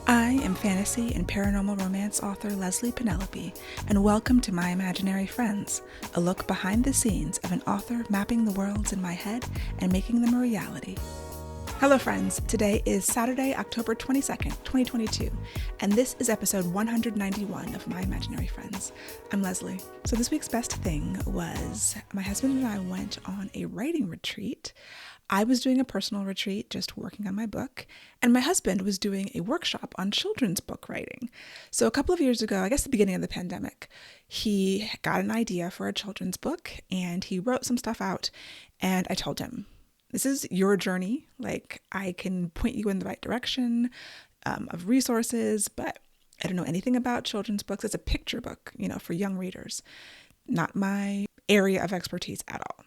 I am fantasy and paranormal romance author Leslie Penelope, and welcome to My Imaginary Friends, a look behind the scenes of an author mapping the worlds in my head and making them a reality. Hello friends, today is Saturday, October 22nd, 2022, and this is episode 191 of My Imaginary Friends. I'm Leslie. So this week's best thing was my husband and I went on a writing retreat. I was doing a personal retreat, just working on my book, and my husband was doing a workshop on children's book writing. So a couple of years ago, I guess the beginning of the pandemic, he got an idea for a children's book and he wrote some stuff out, and I told him, this is your journey. Like, I can point you in the right direction of resources, but I don't know anything about children's books. It's a picture book, for young readers. Not my area of expertise at all.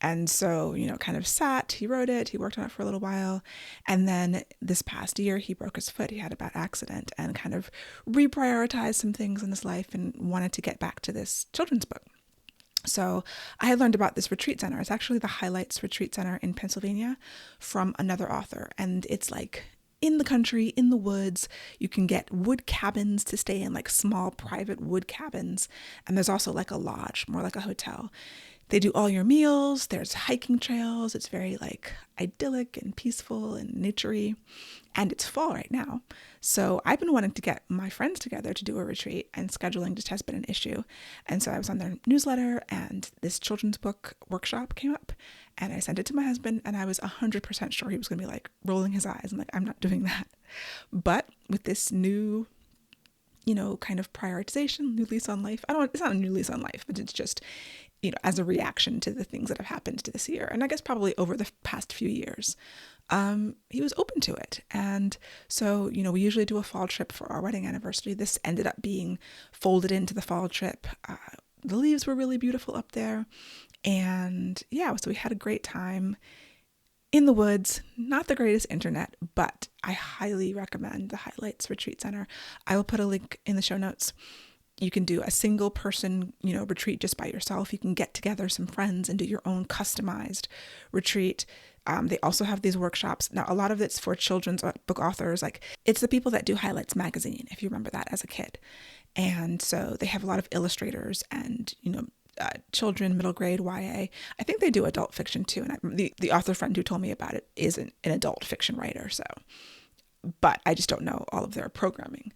And so, kind of he wrote it, he worked on it for a little while. And then this past year, he broke his foot. He had a bad accident and kind of reprioritized some things in his life and wanted to get back to this children's book. So I had learned about this retreat center. It's actually the Highlights Retreat Center in Pennsylvania from another author. And it's like in the country, in the woods. You can get wood cabins to stay in, like small private wood cabins. And there's also like a lodge, more like a hotel. They do all your meals. There's hiking trails. It's very like idyllic and peaceful and naturey. And it's fall right now. So I've been wanting to get my friends together to do a retreat, and scheduling just has been an issue. And so I was on their newsletter and this children's book workshop came up, and I sent it to my husband, and I was 100% sure he was going to be like rolling his eyes. I'm like, I'm not doing that. But with this new kind of prioritization, new lease on life. It's not a new lease on life, but it's just, as a reaction to the things that have happened this year. And I guess probably over the past few years, he was open to it. And so, we usually do a fall trip for our wedding anniversary. This ended up being folded into the fall trip. The leaves were really beautiful up there. And yeah, so we had a great time in the woods. Not the greatest internet, but I highly recommend the Highlights Retreat Center. I will put a link in the show notes. You can do a single person, retreat just by yourself. You can get together some friends and do your own customized retreat. They also have these workshops. Now, a lot of it's for children's book authors. Like, it's the people that do Highlights magazine, if you remember that as a kid. And so they have a lot of illustrators and, children, middle grade, YA. I think they do adult fiction too. And the author friend who told me about it is an adult fiction writer. So, but I just don't know all of their programming.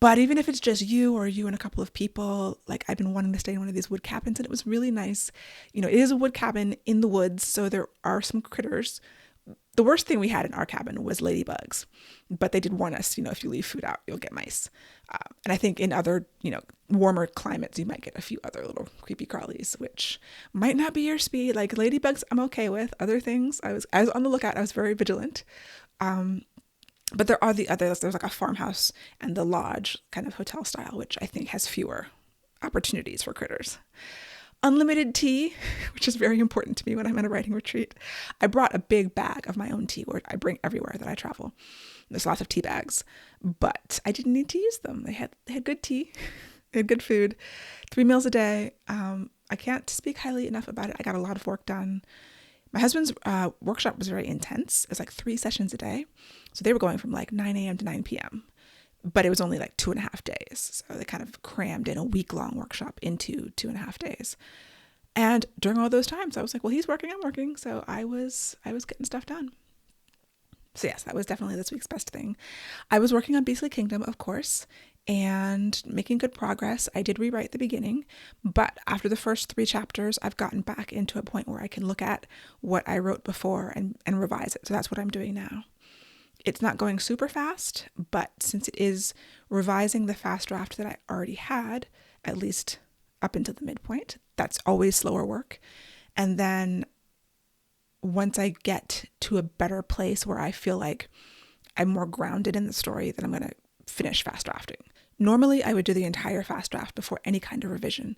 But even if it's just you and a couple of people, like, I've been wanting to stay in one of these wood cabins, and it was really nice. It is a wood cabin in the woods, so there are some critters. The worst thing we had in our cabin was ladybugs, but they did warn us, if you leave food out, you'll get mice. And I think in other, warmer climates, you might get a few other little creepy crawlies, which might not be your speed. Like, ladybugs, I'm okay with. Other things, I was on the lookout. I was very vigilant. But there are the others. There's like a farmhouse and the lodge kind of hotel style, which I think has fewer opportunities for critters. Unlimited tea, which is very important to me when I'm at a writing retreat. I brought a big bag of my own tea, which I bring everywhere that I travel. There's lots of tea bags, but I didn't need to use them. They had good tea, they had good food, 3 meals a day. I can't speak highly enough about it. I got a lot of work done. My husband's workshop was very intense. It was like 3 sessions a day. So they were going from like 9 a.m. to 9 p.m. But it was only like 2.5 days. So they kind of crammed in a week-long workshop into 2.5 days. And during all those times, I was like, well, he's working, I'm working. So I was getting stuff done. So yes, that was definitely this week's best thing. I was working on Beastly Kingdom, of course, and making good progress. I did rewrite the beginning, but after the first 3 chapters, I've gotten back into a point where I can look at what I wrote before and revise it. So that's what I'm doing now. It's not going super fast, but since it is revising the fast draft that I already had, at least up until the midpoint, that's always slower work. And then once I get to a better place where I feel like I'm more grounded in the story, then I'm going to finish fast drafting. Normally, I would do the entire fast draft before any kind of revision.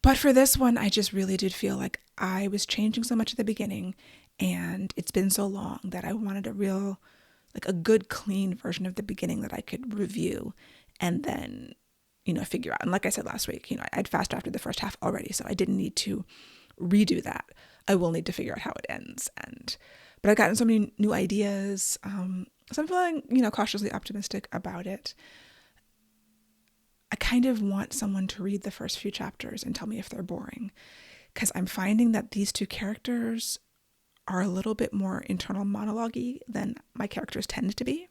But for this one, I just really did feel like I was changing so much at the beginning, and it's been so long that I wanted a good, clean version of the beginning that I could review and then, figure out. And like I said last week, I'd fast drafted the first half already, so I didn't need to redo that. I will need to figure out how it ends. But I've gotten so many new ideas. So I'm feeling, cautiously optimistic about it. I kind of want someone to read the first few chapters and tell me if they're boring, because I'm finding that these two characters are a little bit more internal monologue-y than my characters tend to be.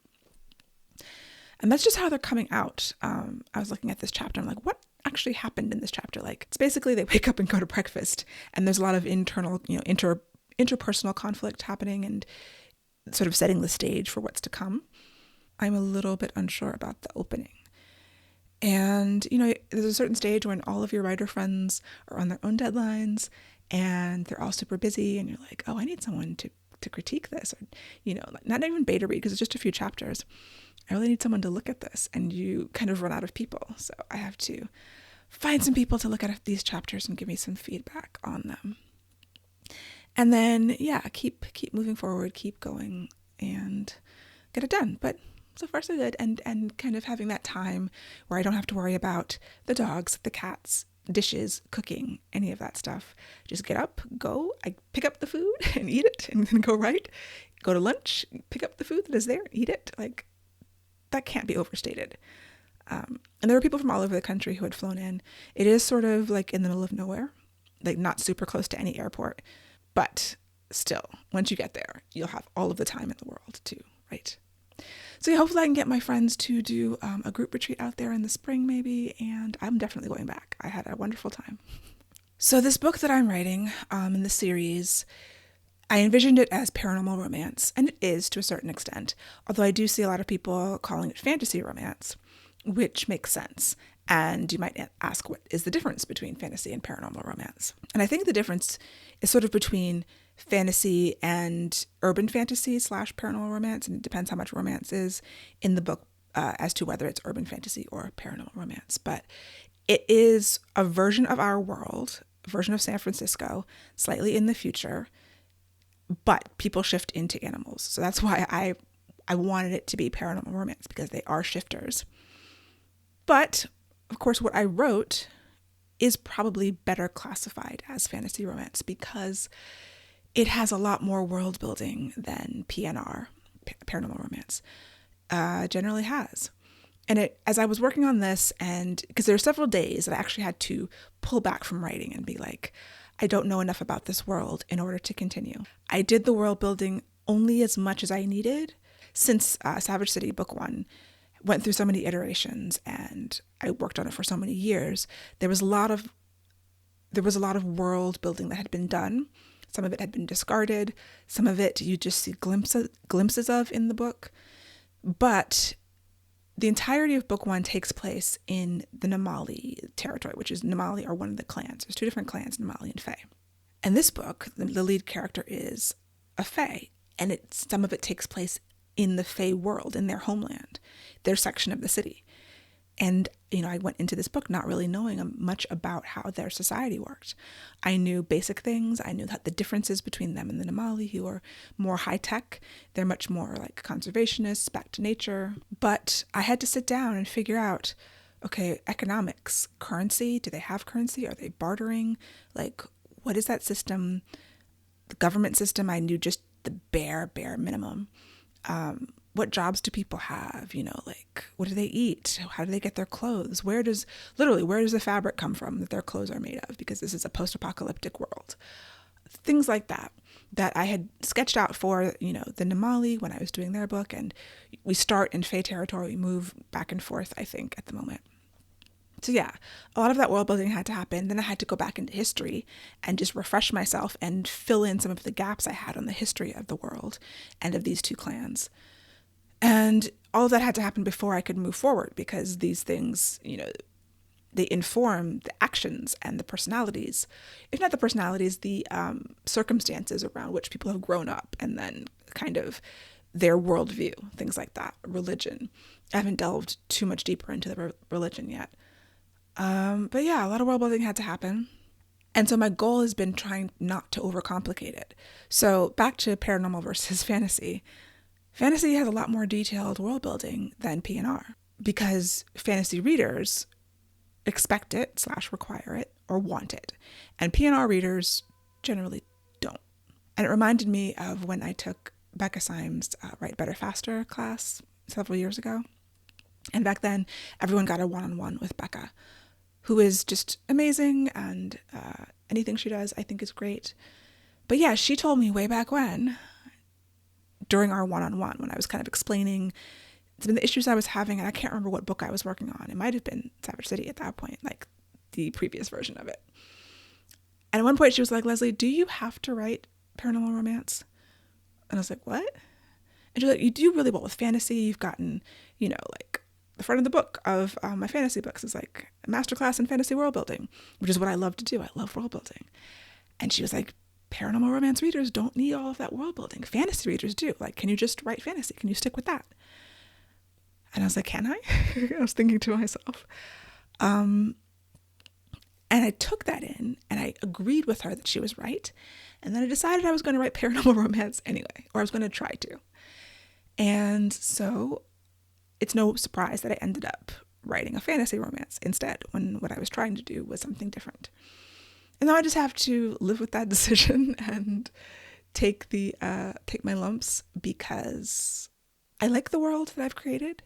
And that's just how they're coming out. I was looking at this chapter. I'm like, what actually happened in this chapter? Like, it's basically they wake up and go to breakfast, and there's a lot of internal, interpersonal conflict happening and sort of setting the stage for what's to come. I'm a little bit unsure about the opening. And, there's a certain stage when all of your writer friends are on their own deadlines and they're all super busy, and you're like, oh, I need someone to critique this, or, not even beta read because it's just a few chapters. I really need someone to look at this, and you kind of run out of people. So I have to find some people to look at these chapters and give me some feedback on them. And then, keep moving forward, keep going, and get it done. But so far so good. And kind of having that time where I don't have to worry about the dogs, the cats, dishes, cooking, any of that stuff. Just get up, go, I pick up the food and eat it, and then go to lunch, pick up the food that is there, eat it. Like, that can't be overstated. And there were people from all over the country who had flown in. It is sort of like in the middle of nowhere, like not super close to any airport, but still, once you get there, you'll have all of the time in the world to write. So hopefully I can get my friends to do a group retreat out there in the spring maybe, and I'm definitely going back. I had a wonderful time. So this book that I'm writing in the series, I envisioned it as paranormal romance, and it is to a certain extent, although I do see a lot of people calling it fantasy romance, which makes sense. And you might ask, what is the difference between fantasy and paranormal romance? And I think the difference is sort of between fantasy and urban fantasy / paranormal romance, and it depends how much romance is in the book as to whether it's urban fantasy or paranormal romance. But it is a version of our world, a version of San Francisco, slightly in the future, but people shift into animals. So that's why I wanted it to be paranormal romance, because they are shifters. But of course, what I wrote is probably better classified as fantasy romance because it has a lot more world building than PNR, paranormal romance, generally has. And as I was working on this, and because there were several days that I actually had to pull back from writing and be like, I don't know enough about this world in order to continue. I did the world building only as much as I needed, since Savage City Book 1 went through so many iterations and I worked on it for so many years. There was a lot of world building that had been done. Some of it had been discarded. Some of it you just see glimpses of in the book. But the entirety of Book 1 takes place in the Namali territory, which is Namali are one of the clans. There's two different clans, Namali and Fae. And this book, the lead character is a Fae, and some of it takes place in the Fae world, in their homeland, their section of the city. And, I went into this book not really knowing much about how their society worked. I knew basic things. I knew that the differences between them and the Namali, who are more high tech. They're much more like conservationists, back to nature. But I had to sit down and figure out, okay, economics, currency. Do they have currency? Are they bartering? Like, what is that system? The government system, I knew just the bare minimum. What jobs do people have? Like, what do they eat? How do they get their clothes? Where does the fabric come from that their clothes are made of? Because this is a post-apocalyptic world. Things like that I had sketched out for, the Namali when I was doing their book. And we start in Fae territory, we move back and forth, I think, at the moment. So yeah, a lot of that world building had to happen. Then I had to go back into history and just refresh myself and fill in some of the gaps I had on the history of the world and of these two clans. And all of that had to happen before I could move forward, because these things, they inform the actions and the personalities, if not the personalities, the circumstances around which people have grown up, and then kind of their worldview, things like that, religion. I haven't delved too much deeper into the religion yet. But yeah, a lot of world building had to happen. And so my goal has been trying not to overcomplicate it. So back to paranormal versus fantasy. Fantasy has a lot more detailed world building than PNR, because fantasy readers expect it / require it or want it. And PNR readers generally don't. And it reminded me of when I took Becca Syme's Write Better Faster class several years ago. And back then, everyone got a one-on-one with Becca, who is just amazing, and anything she does, I think, is great. But yeah, she told me way back when, during our one-on-one, when I was kind of explaining the issues I was having, and I can't remember what book I was working on. It might have been Savage City at that point, like the previous version of it. And at one point she was like, Leslie, do you have to write paranormal romance? And I was like, what? And she's like, you do really well with fantasy. You've gotten, like the front of the book of my fantasy books is like a masterclass in fantasy world building, which is what I love to do. I love world building. And she was like, paranormal romance readers don't need all of that world building. Fantasy readers do. Like, can you just write fantasy? Can you stick with that? And I was like, can I? I was thinking to myself. And I took that in and I agreed with her that she was right. And then I decided I was going to write paranormal romance anyway, or I was going to try to. And so it's no surprise that I ended up writing a fantasy romance instead, when what I was trying to do was something different. And now I just have to live with that decision and take my lumps, because I like the world that I've created,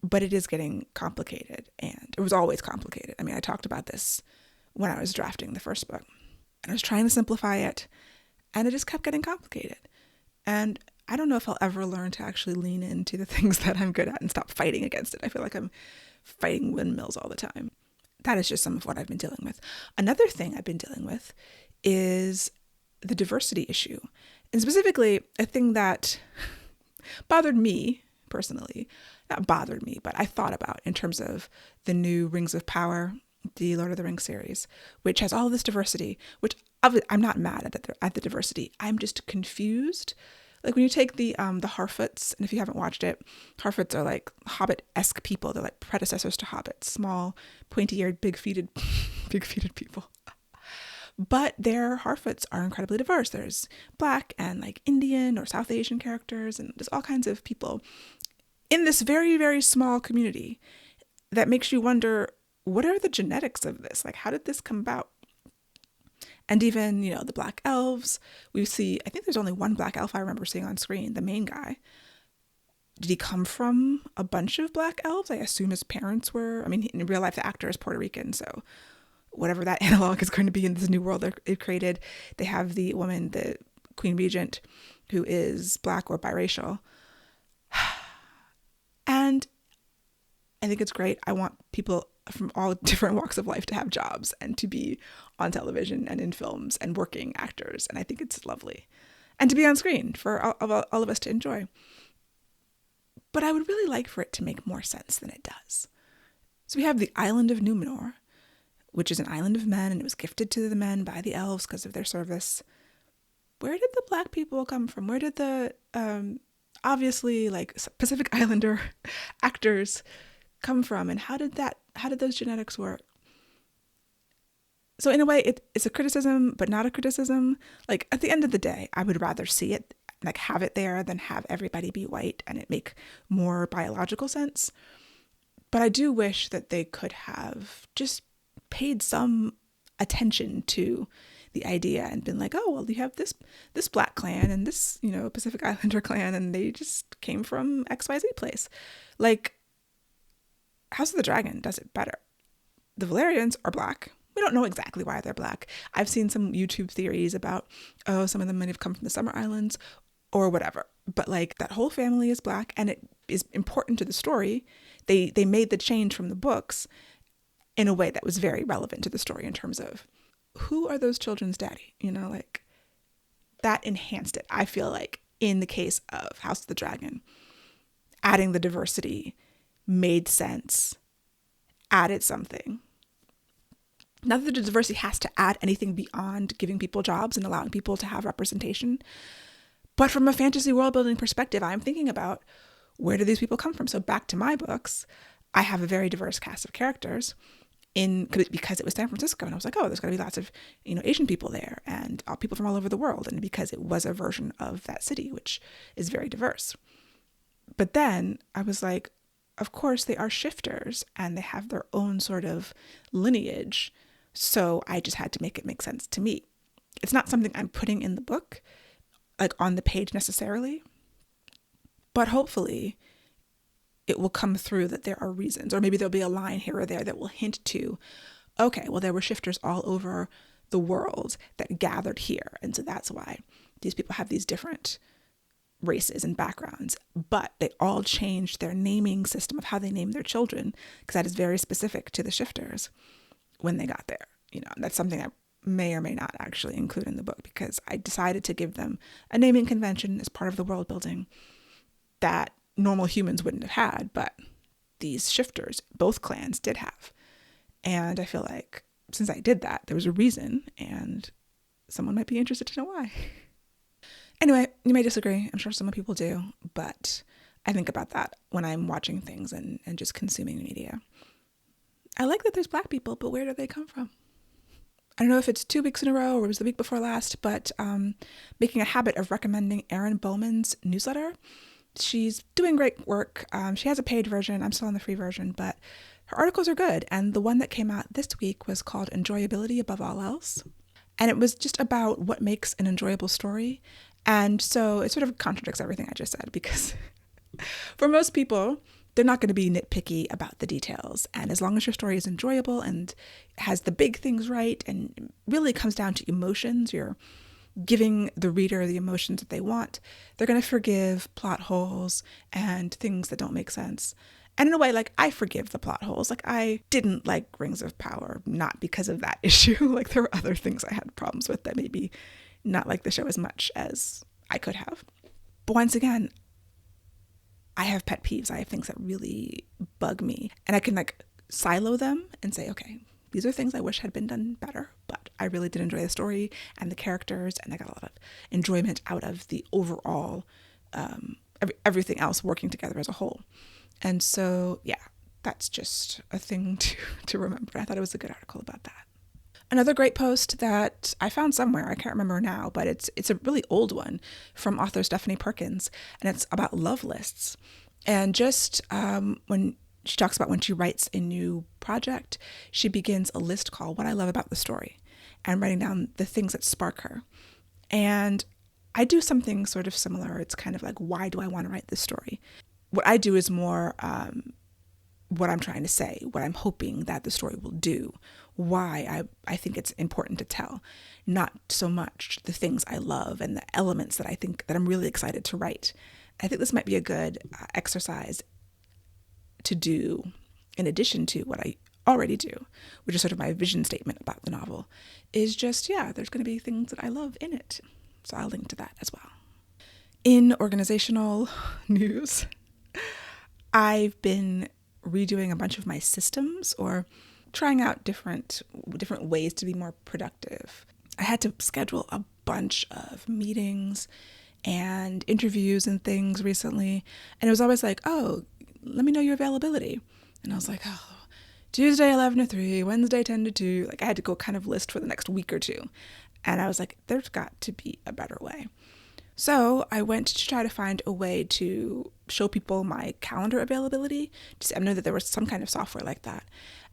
but it is getting complicated, and it was always complicated. I mean, I talked about this when I was drafting the first book, and I was trying to simplify it, and it just kept getting complicated. And I don't know if I'll ever learn to actually lean into the things that I'm good at and stop fighting against it. I feel like I'm fighting windmills all the time. That is just some of what I've been dealing with. Another thing I've been dealing with is the diversity issue, and specifically a thing that bothered me personally. Not bothered me, but I thought about in terms of the new Rings of Power, the Lord of the Rings series, which has all this diversity, which I'm not mad at the diversity. I'm just confused. Like when you take the Harfoots, and if you haven't watched it, Harfoots are like Hobbit-esque people. They're like predecessors to Hobbits, small, pointy-eared, big-feeted people. But their Harfoots are incredibly diverse. There's Black and like Indian or South Asian characters, and there's all kinds of people in this very, very small community that makes you wonder, what are the genetics of this? Like, how did this come about? And even, the Black elves, I think there's only one Black elf I remember seeing on screen, the main guy. Did he come from a bunch of Black elves? I assume his parents were. I mean, in real life, the actor is Puerto Rican, so whatever that analog is going to be in this new world they've created. They have the woman, the Queen Regent, who is Black or biracial. And I think it's great. I want people from all different walks of life to have jobs and to be on television and in films and working actors. And I think it's lovely. And to be on screen for all of us to enjoy. But I would really like for it to make more sense than it does. So we have the island of Numenor, which is an island of men, and it was gifted to the men by the elves because of their service. Where did the Black people come from? Where did the obviously like Pacific Islander actors come from, and how did those genetics work? So in a way, it's a criticism, but not a criticism. Like at the end of the day, I would rather see it, like have it there, than have everybody be white and it make more biological sense. But I do wish that they could have just paid some attention to the idea and been like, oh, well, you have this Black clan and this, Pacific Islander clan, and they just came from XYZ place. Like, House of the Dragon does it better. The Valerians are Black. We don't know exactly why they're Black. I've seen some YouTube theories about, some of them might have come from the Summer Islands or whatever. But like that whole family is Black, and it is important to the story. They made the change from the books in a way that was very relevant to the story in terms of who are those children's daddy? Like that enhanced it. I feel like in the case of House of the Dragon, adding the diversity made sense, added something. Not that the diversity has to add anything beyond giving people jobs and allowing people to have representation, but from a fantasy world building perspective, I'm thinking about, where do these people come from? So back to my books, I have a very diverse cast of characters because it was San Francisco, and I was like, oh, there's going to be lots of Asian people there and people from all over the world, and because it was a version of that city, which is very diverse. But then I was like, of course they are shifters and they have their own sort of lineage, so I just had to make it make sense to me. It's not something I'm putting in the book. like on the page necessarily, but hopefully it will come through that there are reasons, or maybe there'll be a line here or there that will hint to, okay, well, there were shifters all over the world that gathered here. And so that's why these people have these different races and backgrounds, but they all changed their naming system of how they name their children, because that is very specific to the shifters when they got there. You know, that's something I may or may not actually include in the book, because I decided to give them a naming convention as part of the world building that normal humans wouldn't have had, but these shifters, both clans, did have. And I feel like since I did that, there was a reason, and someone might be interested to know why. Anyway, you may disagree. I'm sure some people do, but I think about that when I'm watching things and just consuming media. I like that there's Black people, but where do they come from? I don't know if it's 2 weeks in a row or it was the week before last, but making a habit of recommending Erin Bowman's newsletter. She's doing great work. She has a paid version. I'm still on the free version, but her articles are good. And the one that came out this week was called Enjoyability Above All Else. And it was just about what makes an enjoyable story. And so it sort of contradicts everything I just said, because for most people, they're not going to be nitpicky about the details. And as long as your story is enjoyable and has the big things right and really comes down to emotions, you're giving the reader the emotions that they want, they're going to forgive plot holes and things that don't make sense. And in a way, like, I forgive the plot holes. Like, I didn't like Rings of Power, not because of that issue. Like, there were other things I had problems with that maybe not like the show as much as I could have. But once again, I have pet peeves. I have things that really bug me. And I can like silo them and say, okay, these are things I wish had been done better, but I really did enjoy the story and the characters, and I got a lot of enjoyment out of the overall, everything else working together as a whole. And so, yeah, that's just a thing to remember. I thought it was a good article about that. Another great post that I found somewhere, I can't remember now, but it's a really old one from author Stephanie Perkins, and it's about love lists. And just when she talks about when she writes a new project, she begins a list called What I Love About the Story, and writing down the things that spark her. And I do something sort of similar. It's kind of like, why do I want to write this story? What I do is more what I'm trying to say, what I'm hoping that the story will do, why I think it's important to tell, not so much the things I love and the elements that I think that I'm really excited to write. I think this might be a good exercise to do in addition to what I already do, which is sort of my vision statement about the novel, is just, there's going to be things that I love in it. So I'll link to that as well. In organizational news, I've been redoing a bunch of my systems, or trying out different ways to be more productive. I had to schedule a bunch of meetings and interviews and things recently, and it was always like, oh, let me know your availability. And I was like, oh, Tuesday 11 to 3, Wednesday 10 to 2. Like, I had to go kind of list for the next week or two. And I was like, there's got to be a better way. So I went to try to find a way to show people my calendar availability. I knew that there was some kind of software like that.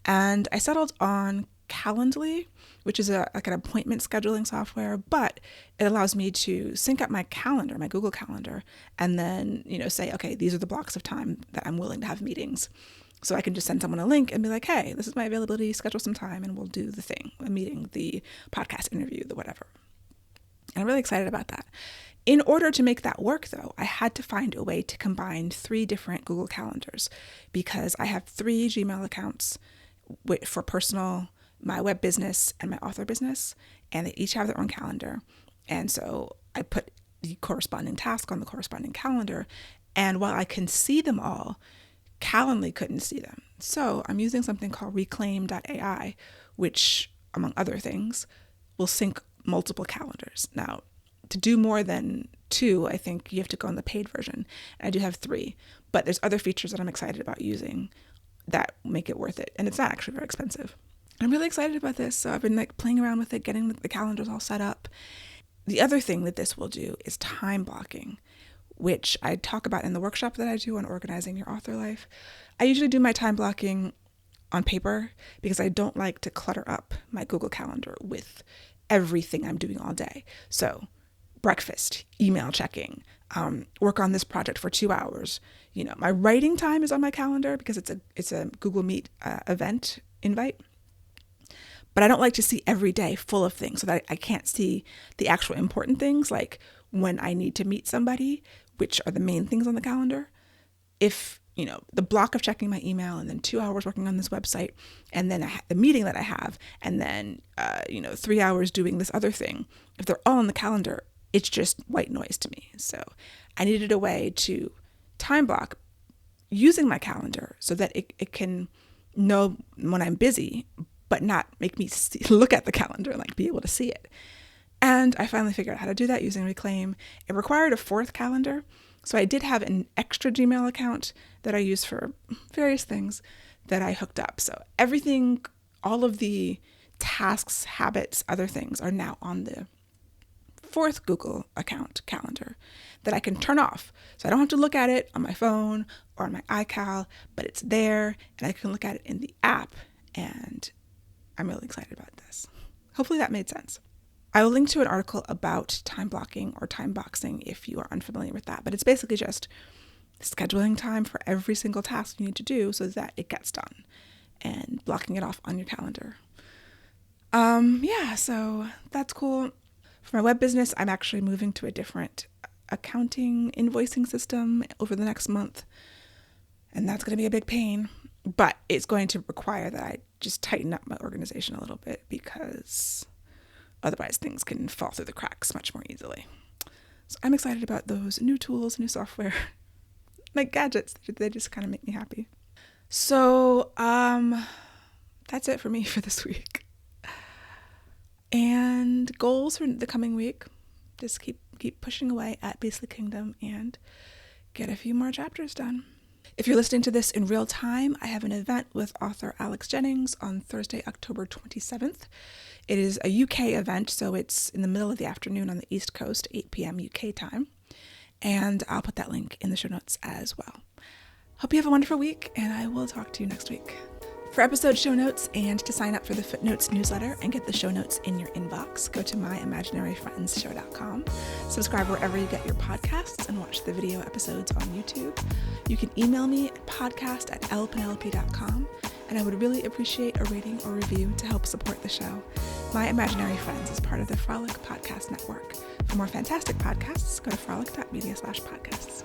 And I settled on Calendly, which is like an appointment scheduling software, but it allows me to sync up my calendar, my Google Calendar, and then, say, okay, these are the blocks of time that I'm willing to have meetings. So I can just send someone a link and be like, hey, this is my availability, schedule some time, and we'll do the thing, a meeting, the podcast interview, the whatever. And I'm really excited about that. In order to make that work, though, I had to find a way to combine 3 different Google Calendars, because I have 3 Gmail accounts for personal, my web business, and my author business, and they each have their own calendar. And so I put the corresponding task on the corresponding calendar, and while I can see them all, Calendly couldn't see them. So I'm using something called reclaim.ai, which, among other things, will sync multiple calendars. Now, to do more than 2, I think you have to go on the paid version. And I do have 3, but there's other features that I'm excited about using that make it worth it. And it's not actually very expensive. I'm really excited about this. So I've been playing around with it, getting the calendars all set up. The other thing that this will do is time blocking, which I talk about in the workshop that I do on organizing your author life. I usually do my time blocking on paper because I don't like to clutter up my Google Calendar with everything I'm doing all day. So breakfast, email checking, work on this project for 2 hours. My writing time is on my calendar because it's a Google Meet event invite. But I don't like to see every day full of things so that I can't see the actual important things, like when I need to meet somebody, which are the main things on the calendar. If, the block of checking my email and then 2 hours working on this website and then the meeting that I have and then, 3 hours doing this other thing, if they're all on the calendar, it's just white noise to me. So I needed a way to time block using my calendar so that it can know when I'm busy, but not make me look at the calendar and be able to see it. And I finally figured out how to do that using Reclaim. It required a fourth calendar. So I did have an extra Gmail account that I use for various things that I hooked up. So everything, all of the tasks, habits, other things are now on the fourth Google account calendar that I can turn off. So I don't have to look at it on my phone or on my iCal, but it's there and I can look at it in the app. And I'm really excited about this. Hopefully that made sense. I will link to an article about time blocking or time boxing if you are unfamiliar with that. But it's basically just scheduling time for every single task you need to do so that it gets done and blocking it off on your calendar. So that's cool. For my web business, I'm actually moving to a different accounting invoicing system over the next month. And that's going to be a big pain. But it's going to require that I just tighten up my organization a little bit because otherwise things can fall through the cracks much more easily. So I'm excited about those new tools, new software, my gadgets. They just kind of make me happy. So that's it for me for this week. And goals for the coming week, just keep pushing away at Beastly Kingdom and get a few more chapters done. If you're listening to this in real time, I have an event with author Alex Jennings on Thursday, October 27th. It is a UK event, so it's in the middle of the afternoon on the East Coast, 8 p.m. UK time. And I'll put that link in the show notes as well. Hope you have a wonderful week, and I will talk to you next week. For episode show notes and to sign up for the Footnotes newsletter and get the show notes in your inbox, go to myimaginaryfriendsshow.com. Subscribe wherever you get your podcasts and watch the video episodes on YouTube. You can email me at podcast@lpenelope.com, and I would really appreciate a rating or review to help support the show. My Imaginary Friends is part of the Frolic Podcast Network. For more fantastic podcasts, go to frolic.media/podcasts.